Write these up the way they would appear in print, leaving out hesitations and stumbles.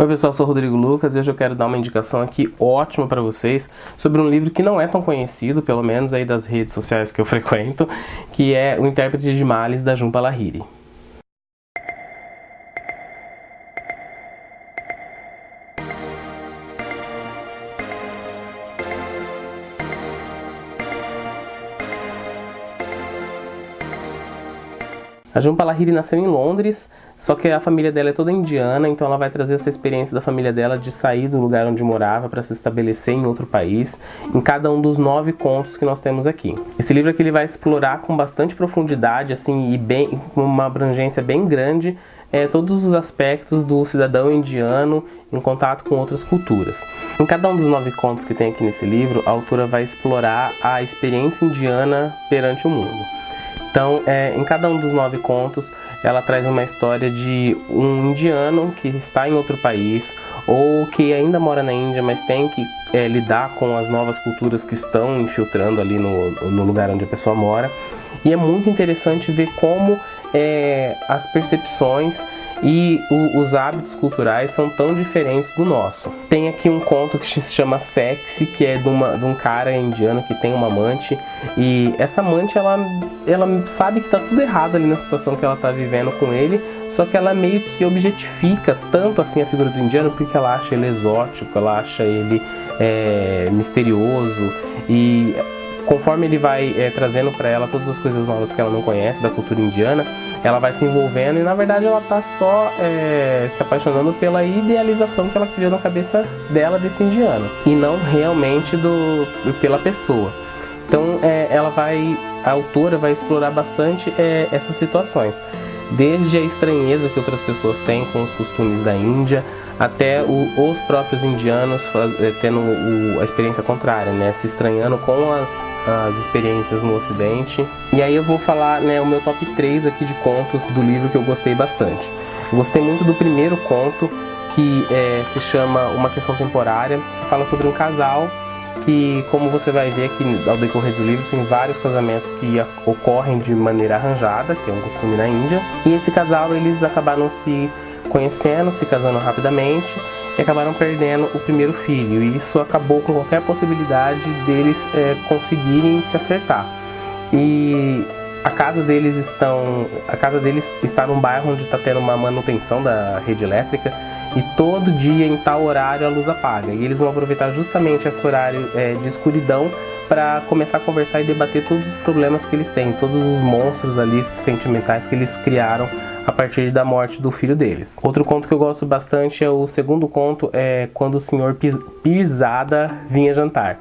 Oi pessoal, eu sou o Rodrigo Lucas e hoje eu quero dar uma indicação aqui ótima para vocês sobre um livro que não é tão conhecido, pelo menos aí das redes sociais que eu frequento, que é O Intérprete de Males, da Jhumpa Lahiri. A Jhumpa Lahiri nasceu em Londres, só que a família dela é toda indiana, então ela vai trazer essa experiência da família dela de sair do lugar onde morava para se estabelecer em outro país, em cada um dos 9 contos que nós temos aqui. Esse livro aqui ele vai explorar com bastante profundidade, assim, e bem, com uma abrangência bem grande, todos os aspectos do cidadão indiano em contato com outras culturas. Em cada um dos 9 contos que tem aqui nesse livro, a autora vai explorar a experiência indiana perante o mundo. Então, em cada um dos 9 contos, ela traz uma história de um indiano que está em outro país ou que ainda mora na Índia, mas tem que lidar com as novas culturas que estão infiltrando ali no lugar onde a pessoa mora. E é muito interessante ver como as percepções e os hábitos culturais são tão diferentes do nosso. Tem aqui um conto que se chama Sexy, que é de um cara indiano que tem uma amante, e essa amante ela sabe que tá tudo errado ali na situação que ela tá vivendo com ele, só que ela meio que objetifica tanto assim a figura do indiano porque ela acha ele exótico, ela acha ele misterioso, e conforme ele vai trazendo para ela todas as coisas novas que ela não conhece da cultura indiana, ela vai se envolvendo e na verdade ela tá só se apaixonando pela idealização que ela criou na cabeça dela desse indiano e não realmente pela pessoa. Então a autora vai explorar bastante essas situações, desde a estranheza que outras pessoas têm com os costumes da Índia, até os próprios indianos tendo a experiência contrária, né? Se estranhando com as experiências no Ocidente. E aí eu vou falar, o meu top 3 aqui de contos do livro que eu gostei bastante. Eu gostei muito do primeiro conto, que se chama Uma Questão Temporária, que fala sobre um casal que, como você vai ver aqui ao decorrer do livro, tem vários casamentos que ocorrem de maneira arranjada, que é um costume na Índia. E esse casal, eles acabaram se conhecendo, se casando rapidamente e acabaram perdendo o primeiro filho. E isso acabou com qualquer possibilidade deles conseguirem se acertar. E a casa deles está num bairro onde está tendo uma manutenção da rede elétrica, e todo dia em tal horário a luz apaga, e eles vão aproveitar justamente esse horário de escuridão para começar a conversar e debater todos os problemas que eles têm, todos os monstros ali sentimentais que eles criaram a partir da morte do filho deles. Outro conto que eu gosto bastante é o segundo conto, Quando o Senhor Pirzada Vinha Jantar,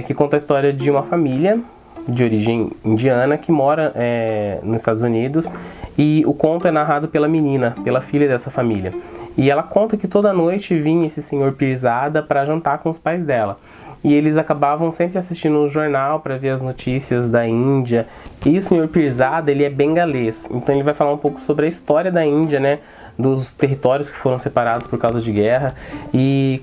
que conta a história de uma família de origem indiana que mora nos Estados Unidos, e o conto é narrado pela menina, pela filha dessa família. E ela conta que toda noite vinha esse senhor Pirzada para jantar com os pais dela. E eles acabavam sempre assistindo o jornal para ver as notícias da Índia. E o senhor Pirzada, ele é bengalês. Então ele vai falar um pouco sobre a história da Índia, né? Dos territórios que foram separados por causa de guerra. E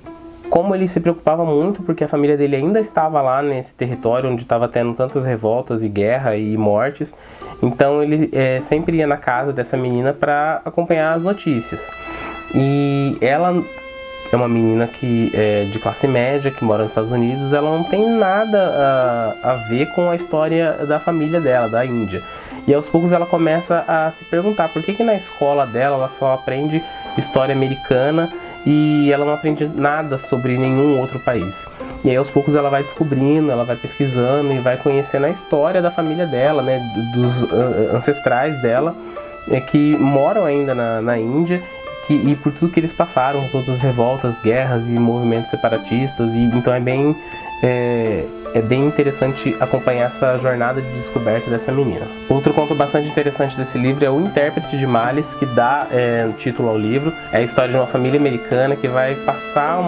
como ele se preocupava muito porque a família dele ainda estava lá nesse território onde estava tendo tantas revoltas e guerra e mortes. Então ele sempre ia na casa dessa menina para acompanhar as notícias. E ela é uma menina que é de classe média, que mora nos Estados Unidos. Ela não tem nada a ver com a história da família dela, da Índia. E aos poucos ela começa a se perguntar por que na escola dela ela só aprende história americana e ela não aprende nada sobre nenhum outro país. E aí aos poucos ela vai descobrindo, ela vai pesquisando e vai conhecendo a história da família dela, né, dos ancestrais dela, que moram ainda na Índia. E por tudo que eles passaram, todas as revoltas, guerras e movimentos separatistas, e então é bem interessante acompanhar essa jornada de descoberta dessa menina. Outro conto bastante interessante desse livro é O Intérprete de Males, que dá título ao livro. É a história de uma família americana que vai passar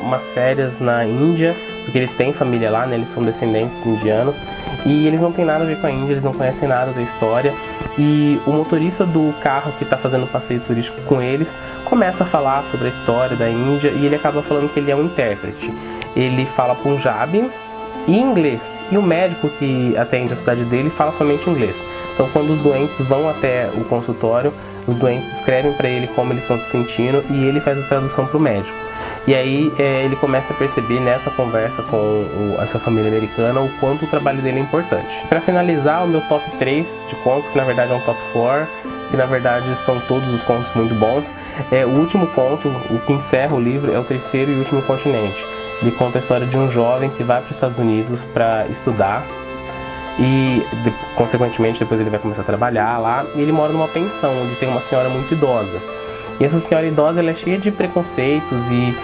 umas férias na Índia, porque eles têm família lá, né? Eles são descendentes de indianos, e eles não têm nada a ver com a Índia, eles não conhecem nada da história. E o motorista do carro que está fazendo o passeio turístico com eles começa a falar sobre a história da Índia, e ele acaba falando que ele é um intérprete. Ele fala Punjabi e inglês, e o médico que atende a cidade dele fala somente inglês. Então quando os doentes vão até o consultório, os doentes escrevem para ele como eles estão se sentindo e ele faz a tradução para o médico. E aí ele começa a perceber nessa conversa com essa família americana o quanto o trabalho dele é importante. Para finalizar, o meu top 3 de contos, que na verdade é um top 4, que na verdade são todos os contos muito bons. O último conto, o que encerra o livro, é O Terceiro e Último Continente. Ele conta a história de um jovem que vai para os Estados Unidos para estudar e, consequentemente, depois ele vai começar a trabalhar lá. E ele mora numa pensão onde tem uma senhora muito idosa. E essa senhora idosa, ela é cheia de preconceitos e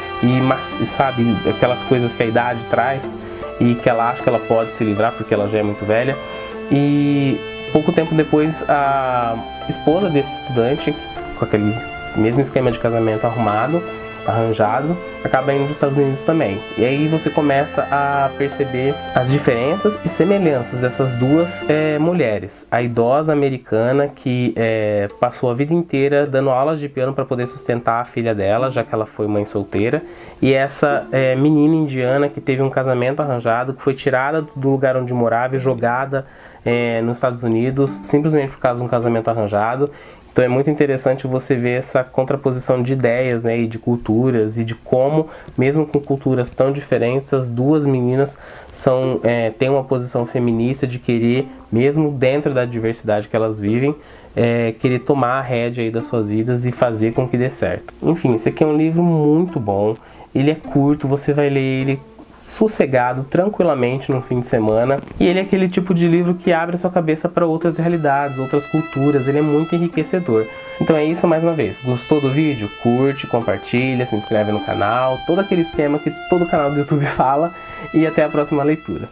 sabe, aquelas coisas que a idade traz e que ela acha que ela pode se livrar porque ela já é muito velha. E pouco tempo depois, a esposa desse estudante, com aquele mesmo esquema de casamento arranjado, acaba indo para os Estados Unidos também. E aí você começa a perceber as diferenças e semelhanças dessas duas mulheres. A idosa americana que passou a vida inteira dando aulas de piano para poder sustentar a filha dela, já que ela foi mãe solteira, e essa menina indiana que teve um casamento arranjado, que foi tirada do lugar onde morava e jogada nos Estados Unidos, simplesmente por causa de um casamento arranjado. Então é muito interessante você ver essa contraposição de ideias, né, e de culturas, e de como, mesmo com culturas tão diferentes, as duas meninas têm uma posição feminista de querer, mesmo dentro da diversidade que elas vivem, querer tomar a rédea aí das suas vidas e fazer com que dê certo. Enfim, esse aqui é um livro muito bom, ele é curto, você vai ler ele sossegado, tranquilamente no fim de semana, e ele é aquele tipo de livro que abre a sua cabeça para outras realidades, outras culturas, ele é muito enriquecedor. Então é isso mais uma vez, gostou do vídeo? Curte, compartilha, se inscreve no canal, todo aquele esquema que todo canal do YouTube fala, e até a próxima leitura.